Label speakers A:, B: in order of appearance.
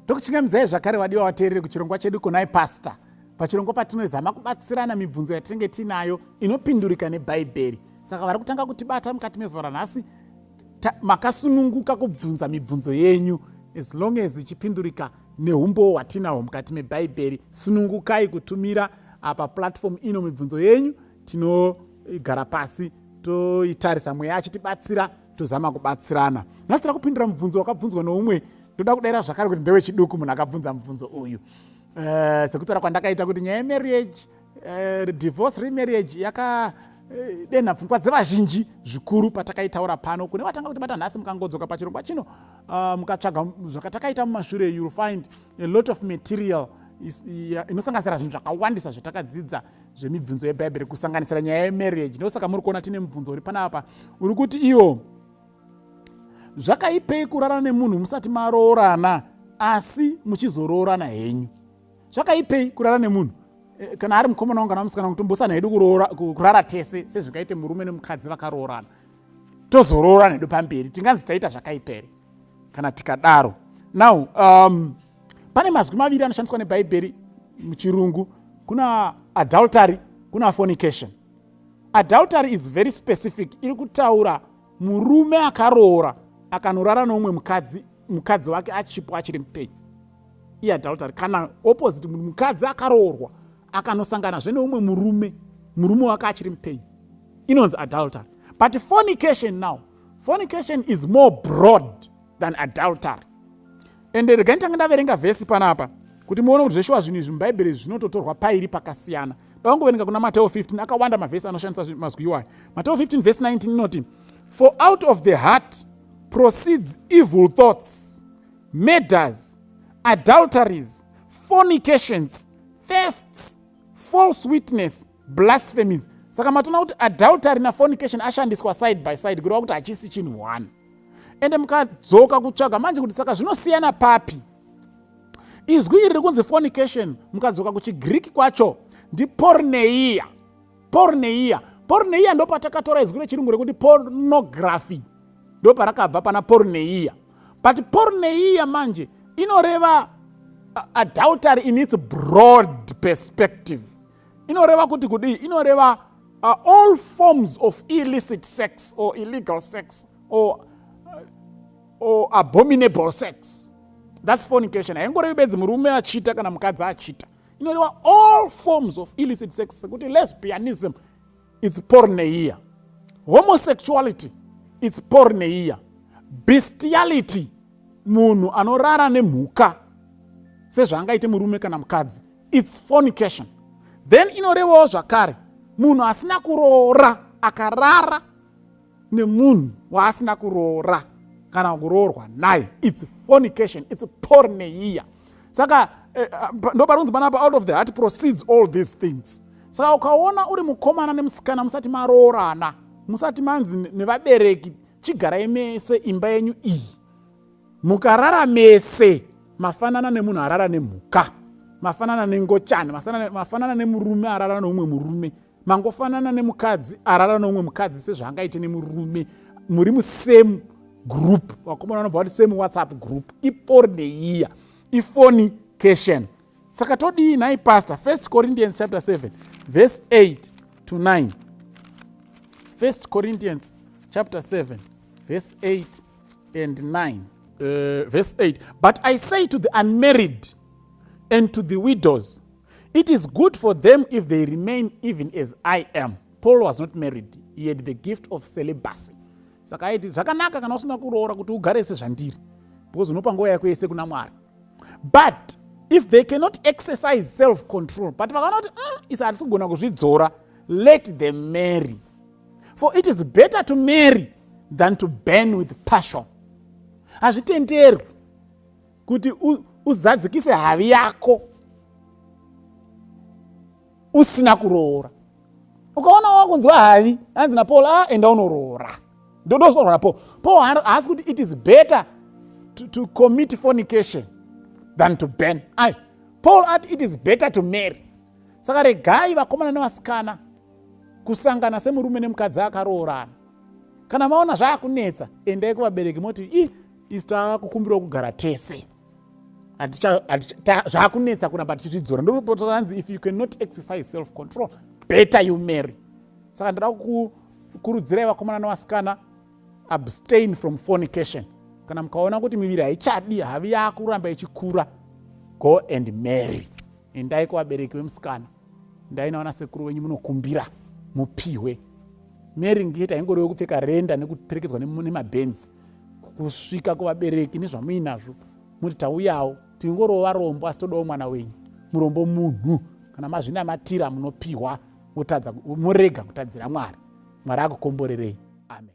A: Ndokuchingamizai zvakare vadiwa vateereri kuchirongwa chedu kunai pastor. Pachirongwa patinozama kubatsirana mibvunzo yatinenge tinayo inopindurika nebhaibheri. Saka vari kutanga kutibata mukati mezuva ranhasi makasununguka kubvunza mibvunzo yenyu as long as ichipindurika neumbo hwatinahwo mukati mebhaibheri. Sunungukai kutumira apa platform ino mibvunzo yenyu, tinogara pasi toitarisa mweya achitibatsira tozama kubatsirana. Nhasi tiri kupindura mubvunzo wakabvunzwa noumwe. Ndoda kudayira zvakare kuti ndewe chiduku munhu akabvunza mubvunzo uyu. Sekutaura kwandakaita kuti nyaya yemarriage, divorce remarriage yakadenha pfungwa dzevazhinji zvikuru patakaitaura pano. Kune vatanga kutibata nhasi mukangodzoka pachirongwa chino mukatsvaga zvakatakaita mumashure, you will find a lot of material inosanganisira zvinhu zvakawandisa zvatakadzidza zvemibvunzo yebhaibheri kusanganisira nyaya yemarriage. Ndosaka muri kuona tine mubvunzo uri panapa uri kuti iyo zvakaipei kurara nemunhu musati maroorana asi muchizoroorana henyu. Zvakaipei kurara nemunhu kana ari mukomana wangu kana musikana wangu tombosana hedu kurara tese sezvakaite murume nemukadzi vakaroorana tozoroorana hedu pamberi, tinganzi taita zvakaipei kana tikadaro. Now pane mazwi maviri anoshandiswa nebhaibheri muchirungu. Kuna adultery, kuna fornication. Adultery is very specific. Iri kutaura murume akaroora akanorara noumwe mukadzi wake achipo achiri mupenyu. Iye adultery. Kana opposite, mukadzi akaroorwa akanosangana neumwe murume wake achiri mupenyu, inonzi adultery. But fornication now, fornication is more broad than adultery. Ende regai nditange ndaverenga vhesi panapa kuti muone kuti zveshuwa zvinhu izvi mubhaibheri zvinototorwa pairi pakasiyana. Ndavangoverenga kuna Mateo 15, akawanda mavhesi anoshandisa mazwi iwayo. Mateo 15 verse 19 inoti, for out of the heart proceeds evil thoughts, murders, adulteries, fornications, thefts, false witness, blasphemies. Saka matona kuti adultery na fornication ashandiswa side by side kureva kuti hachisi chinhu one. Ende mukadzoka kutsvaga manje kuti saka zvinosiyana papi. Izwi iri rikunzi fornication mukadzoka kuchiGreek kwacho ndi porneia. Porneia ndo patakatora izwi rechirungu rekuti pornography. Ndo parakabva pana porneia. But porneia manje inoreva adultery in its broad perspective. Inoreva kuti kudi, inoreva all forms of illicit sex or illegal sex or abominable sex. That's fornication. Haingorevi bedzi murume achita kana mukadzi achita. Inoreva all forms of illicit sex. Sekuti lesbianism, it's porneia. Homosexuality, it's porneia. Bestiality, munhu anorara nemhuka sezvangaite murume kana mukadzi, it's fornication. Then inorevawo zvakare munhu asina kuroora akarara nemunhu waasina kuroora kana kuroorwa naye, it's fornication, it's porneia. Saka ndo parunzi panapa out of the heart proceeds all these things. Saka ukaona uri mukomana nemusikana musati maroorana, musati manzi nevabereki chigarai mese imba yenyu iyi, mukarara mese mafanana nemunhu arara nemhuka, mafanana nengochani, mafanana nemurume arara neumwe murume, mangofanana nemukadzi arara neumwe mukadzi sezvangaite nemurume, muri musame group, wakomana vanobva kuti same WhatsApp group. Iporneia, fornication. Saka todii nhai pastor? 1 Corinthians chapter 7 verse 8 to 9. 1 Corinthians chapter 7 verse 8 and 9. Verse 8, but I say to the unmarried and to the widows, it is good for them if they remain even as I am. Paul was not married. He had the gift of celibacy. Saka aiti zvakanaka kana usina kuroora kuti ugare sezvandiri, because unopa nguva yako yese kuna Mwari. But if they cannot exercise self-control, but vakaona kuti isi hatisi kugona kuzvidzora, let them marry. For it is better to marry than to burn with passion. Hazvitenderwi kuti uzadzikise havi yako usina kuroora. Ukaona wakunzwa havi, hanzi naPaul, enda unoroora. Ndodosoro naPaul. Paul haasi kuti it is better to commit fornication than to burn. Paul ati it is better to marry. Saka regai vakomana nevasikana kusangana semurume nemukadzi akaroorana. Kana maona zvaakunetsa, endai kuvabereki moti isi tavakukumbira kugara tese. zvakunetsa kuramba tichizvidzora. Ndokupotanzi if you cannot exercise self control, better you marry. Saka ndira kukurudzirai vakomana navasikana, abstain from fornication. Kana mukaona kuti miviri haichadi, havi yakuramba ichikura, go and marry. Endai kuvabereki vemusikana, endai nawana sekuru wenyu munokumbira mupihwe. Marrying ngeta ingoriwe kupfeka renda nekuperekedzwa nemabhenzi, kusvika kuvabereki nezvamuinazvo muti tauyawo tingorova rombo asi todawo mwana wenyu, murombo munhu. Kana mazvinamatira munopihwa, murega kutadzira Mwari. Mwari akukomborerei. Amen.